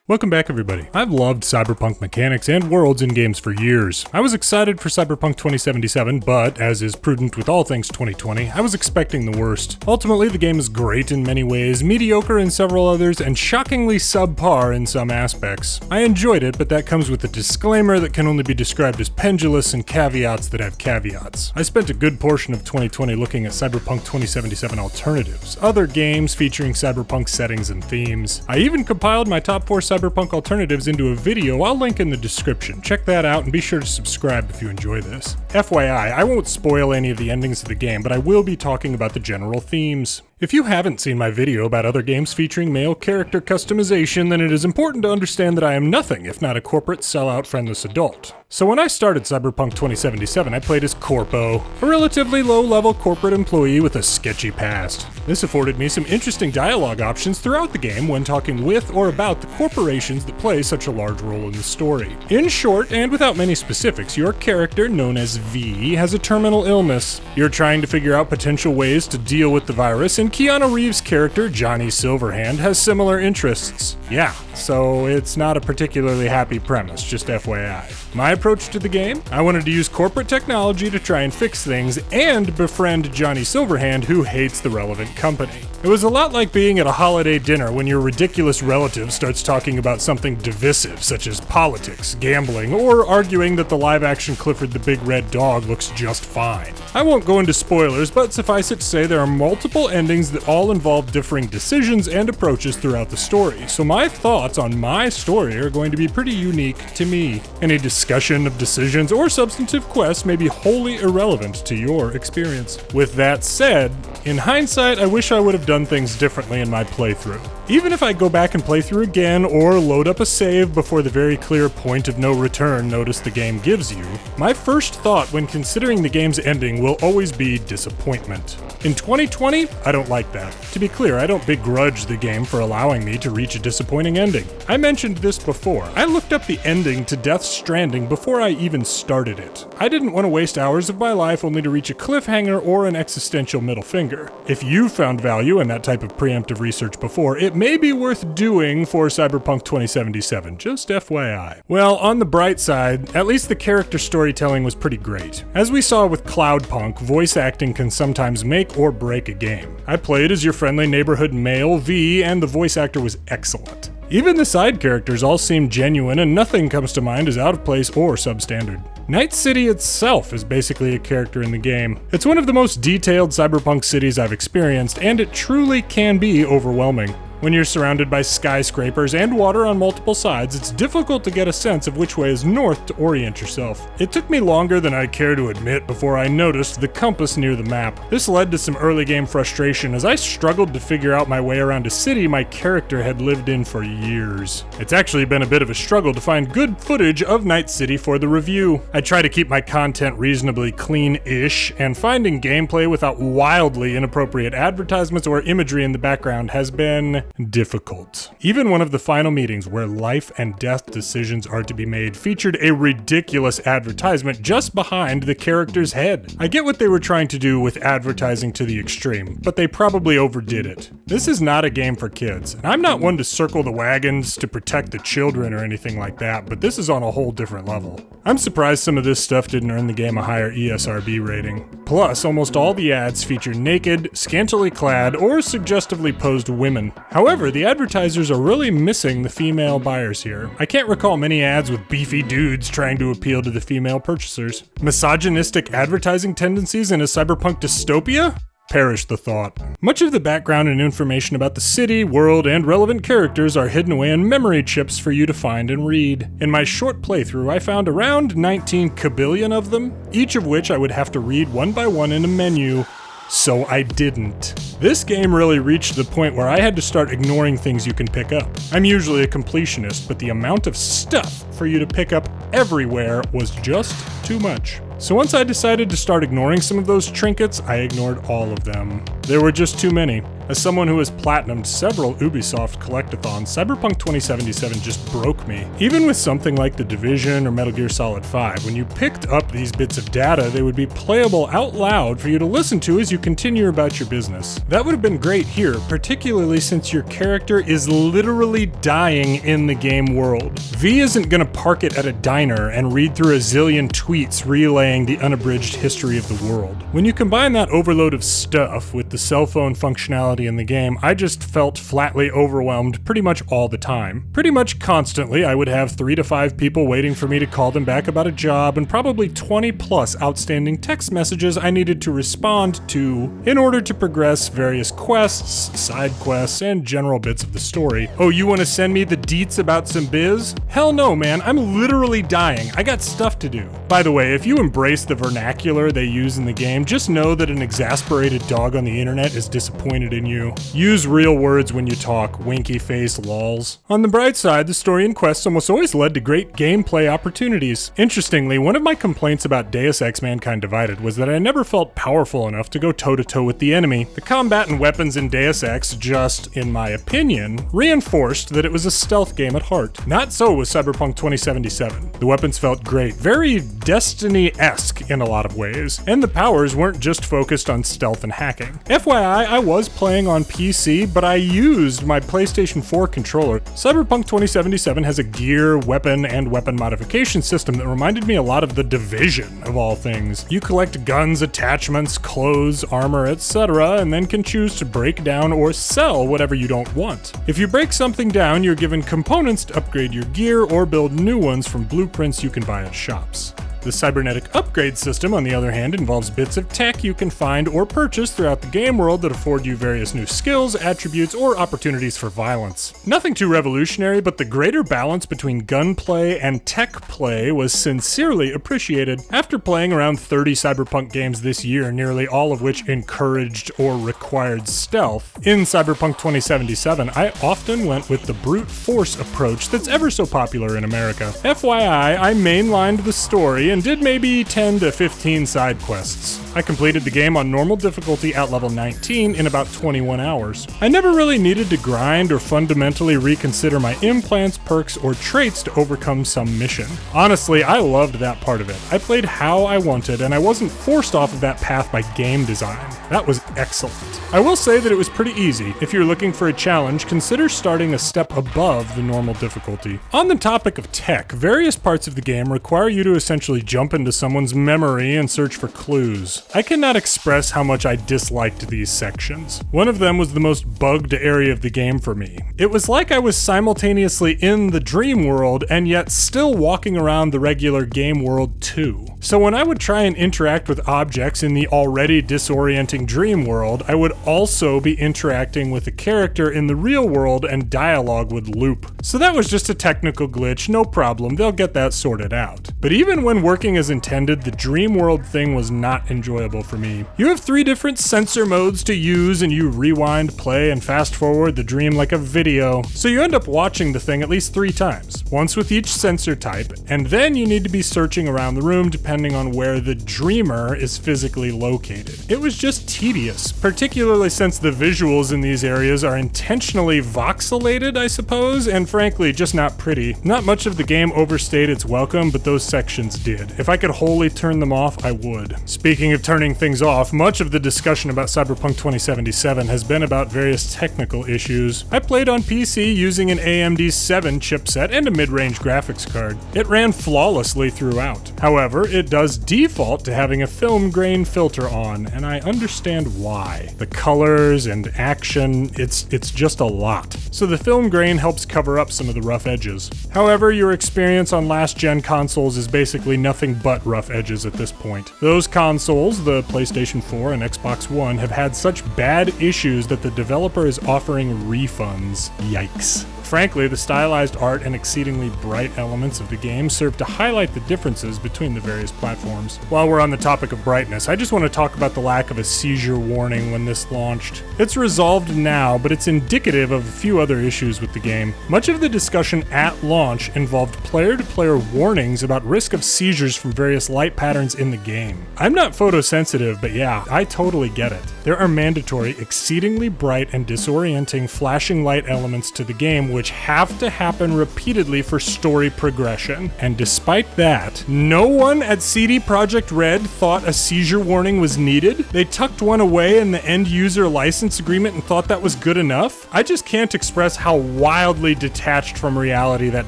Welcome back, everybody. I've loved Cyberpunk mechanics and worlds in games for years. I was excited for Cyberpunk 2077, but, as is prudent with all things 2020, I was expecting the worst. Ultimately, the game is great in many ways, mediocre in several others, and shockingly subpar in some aspects. I enjoyed it, but that comes with a disclaimer that can only be described as pendulous and caveats that have caveats. I spent a good portion of 2020 looking at Cyberpunk 2077 alternatives, other games featuring Cyberpunk settings and themes. I even compiled my top 4 Cyberpunk alternatives into a video I'll link in the description. Check that out and be sure to subscribe if you enjoy this. FYI, I won't spoil any of the endings of the game, but I will be talking about the general themes. If you haven't seen my video about other games featuring male character customization, then it is important to understand that I am nothing if not a corporate sellout friendless adult. So when I started Cyberpunk 2077, I played as Corpo, a relatively low-level corporate employee with a sketchy past. This afforded me some interesting dialogue options throughout the game when talking with or about the corporations that play such a large role in the story. In short, and without many specifics, your character, known as V, has a terminal illness. You're trying to figure out potential ways to deal with the virus, and Keanu Reeves' character, Johnny Silverhand, has similar interests. Yeah, so it's not a particularly happy premise, just FYI. My approach to the game? I wanted to use corporate technology to try and fix things and befriend Johnny Silverhand, who hates the relevant company. It was a lot like being at a holiday dinner when your ridiculous relative starts talking about something divisive, such as politics, gambling, or arguing that the live-action Clifford the Big Red Dog looks just fine. I won't go into spoilers, but suffice it to say there are multiple endings that all involve differing decisions and approaches throughout the story, so my thoughts on my story are going to be pretty unique to me. Any discussion of decisions or substantive quests may be wholly irrelevant to your experience. With that said, in hindsight, I wish I would have done things differently in my playthrough. Even if I go back and play through again or load up a save before the very clear point of no return notice the game gives you, my first thought when considering the game's ending will always be disappointment. In 2020, I don't like that. To be clear, I don't begrudge the game for allowing me to reach a disappointing ending. I mentioned this before. I looked up the ending to Death Stranding before I even started it. I didn't want to waste hours of my life only to reach a cliffhanger or an existential middle finger. If you found value in that type of preemptive research before, it may be worth doing for Cyberpunk 2077, just FYI. Well, on the bright side, at least the character storytelling was pretty great. As we saw with Cloudpunk, voice acting can sometimes make or break a game. I played as your friendly neighborhood male, V, and the voice actor was excellent. Even the side characters all seem genuine and nothing comes to mind as out of place or substandard. Night City itself is basically a character in the game. It's one of the most detailed cyberpunk cities I've experienced, and it truly can be overwhelming. When you're surrounded by skyscrapers and water on multiple sides, it's difficult to get a sense of which way is north to orient yourself. It took me longer than I care to admit before I noticed the compass near the map. This led to some early game frustration as I struggled to figure out my way around a city my character had lived in for years. It's actually been a bit of a struggle to find good footage of Night City for the review. I try to keep my content reasonably clean-ish, and finding gameplay without wildly inappropriate advertisements or imagery in the background has been difficult. Even one of the final meetings where life and death decisions are to be made featured a ridiculous advertisement just behind the character's head. I get what they were trying to do with advertising to the extreme, but they probably overdid it. This is not a game for kids, and I'm not one to circle the wagons to protect the children or anything like that, but this is on a whole different level. I'm surprised some of this stuff didn't earn the game a higher ESRB rating. Plus, almost all the ads feature naked, scantily clad, or suggestively posed women. However, the advertisers are really missing the female buyers here. I can't recall many ads with beefy dudes trying to appeal to the female purchasers. Misogynistic advertising tendencies in a cyberpunk dystopia? Perish the thought. Much of the background and information about the city, world, and relevant characters are hidden away in memory chips for you to find and read. In my short playthrough, I found around 19 kabillion of them, each of which I would have to read one by one in a menu. So I didn't. This game really reached the point where I had to start ignoring things you can pick up. I'm usually a completionist, but the amount of stuff for you to pick up everywhere was just too much. So once I decided to start ignoring some of those trinkets, I ignored all of them. There were just too many. As someone who has platinumed several Ubisoft collectathons, Cyberpunk 2077 just broke me. Even with something like The Division or Metal Gear Solid 5, when you picked up these bits of data, they would be playable out loud for you to listen to as you continue about your business. That would have been great here, particularly since your character is literally dying in the game world. V isn't gonna park it at a diner and read through a zillion tweets relaying the unabridged history of the world. When you combine that overload of stuff with the cell phone functionality in the game, I just felt flatly overwhelmed pretty much all the time. Pretty much constantly, I would have 3 to 5 people waiting for me to call them back about a job, and probably 20 plus outstanding text messages I needed to respond to in order to progress various quests, side quests, and general bits of the story. Oh, you want to send me the deets about some biz? Hell no, man, I'm literally dying. I got stuff to do. By the way, if you embrace the vernacular they use in the game, just know that an exasperated dog on the internet is disappointed in you. Use real words when you talk, winky face lols. On the bright side, the story and quests almost always led to great gameplay opportunities. Interestingly, one of my complaints about Deus Ex Mankind Divided was that I never felt powerful enough to go toe-to-toe with the enemy. The combat and weapons in Deus Ex just, in my opinion, reinforced that it was a stealth game at heart. Not so with Cyberpunk 2077. The weapons felt great, very Destiny-esque in a lot of ways, and the powers weren't just focused on stealth and hacking. FYI, I was playing on PC, but I used my PlayStation 4 controller. Cyberpunk 2077 has a gear, weapon, and weapon modification system that reminded me a lot of The Division, of all things. You collect guns, attachments, clothes, armor, etc., and then can choose to break down or sell whatever you don't want. If you break something down, you're given components to upgrade your gear or build new ones from blueprints you can buy at shops. The cybernetic upgrade system, on the other hand, involves bits of tech you can find or purchase throughout the game world that afford you various new skills, attributes, or opportunities for violence. Nothing too revolutionary, but the greater balance between gunplay and tech play was sincerely appreciated. After playing around 30 Cyberpunk games this year, nearly all of which encouraged or required stealth, in Cyberpunk 2077, I often went with the brute force approach that's ever so popular in America. FYI, I mainlined the story and did maybe 10 to 15 side quests. I completed the game on normal difficulty at level 19 in about 21 hours. I never really needed to grind or fundamentally reconsider my implants, perks, or traits to overcome some mission. Honestly, I loved that part of it. I played how I wanted, and I wasn't forced off of that path by game design. That was excellent. I will say that it was pretty easy. If you're looking for a challenge, consider starting a step above the normal difficulty. On the topic of tech, various parts of the game require you to essentially jump into someone's memory and search for clues. I cannot express how much I disliked these sections. One of them was the most bugged area of the game for me. It was like I was simultaneously in the dream world and yet still walking around the regular game world too. So when I would try and interact with objects in the already disorienting dream world, I would also be interacting with a character in the real world and dialogue would loop. So that was just a technical glitch, no problem, they'll get that sorted out. But even when working as intended, the dream world thing was not enjoyable for me. You have 3 different sensor modes to use and you rewind, play, and fast forward the dream like a video. So you end up watching the thing at least 3 times, once with each sensor type, and then you need to be searching around the room depending on where the dreamer is physically located. It was just tedious, particularly since the visuals in these areas are intentionally voxelated, I suppose, and frankly, just not pretty. Not much of the game overstayed its welcome, but those sections did. If I could wholly turn them off, I would. Speaking of turning things off, much of the discussion about Cyberpunk 2077 has been about various technical issues. I played on PC using an AMD 7 chipset and a mid-range graphics card. It ran flawlessly throughout. However, it does default to having a film grain filter on, and I understand why. The colors and action, it's just a lot. So the film grain helps cover up some of the rough edges. However, your experience on last-gen consoles is basically nothing but rough edges at this point. Those consoles, the PlayStation 4 and Xbox One, have had such bad issues that the developer is offering refunds. Yikes. frankly, the stylized art and exceedingly bright elements of the game serve to highlight the differences between the various platforms. While we're on the topic of brightness, I just want to talk about the lack of a seizure warning when this launched. It's resolved now, but it's indicative of a few other issues with the game. Much of the discussion at launch involved player-to-player warnings about risk of seizures from various light patterns in the game. I'm not photosensitive, but yeah, I totally get it. There are mandatory, exceedingly bright and disorienting flashing light elements to the game which have to happen repeatedly for story progression. And despite that, no one at CD Projekt Red thought a seizure warning was needed. They tucked one away in the end-user license agreement and thought that was good enough. I just can't express how wildly detached from reality that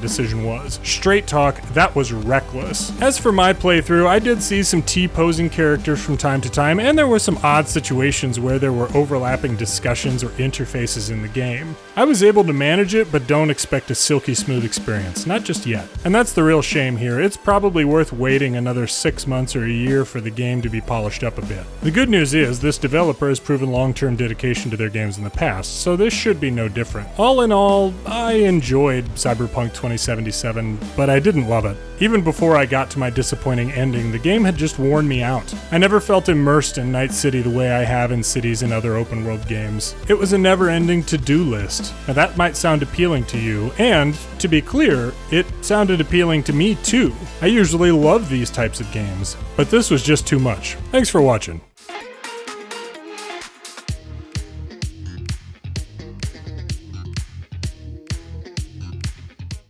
decision was. Straight talk, that was reckless. As for my playthrough, I did see some T-posing characters from time to time, and there were some odd situations where there were overlapping discussions or interfaces in the game. I was able to manage it, but don't expect a silky smooth experience, not just yet. And that's the real shame here. It's probably worth waiting another 6 months or a year for the game to be polished up a bit. The good news is, this developer has proven long-term dedication to their games in the past, so this should be no different. All in all, I enjoyed Cyberpunk 2077, but I didn't love it. Even before I got to my disappointing ending, the game had just worn me out. I never felt immersed in Night City the way I have in cities and other open-world games. It was a never-ending to-do list. Now that might sound appealing to you, and, to be clear, it sounded appealing to me too. I usually love these types of games, but this was just too much. Thanks for watching.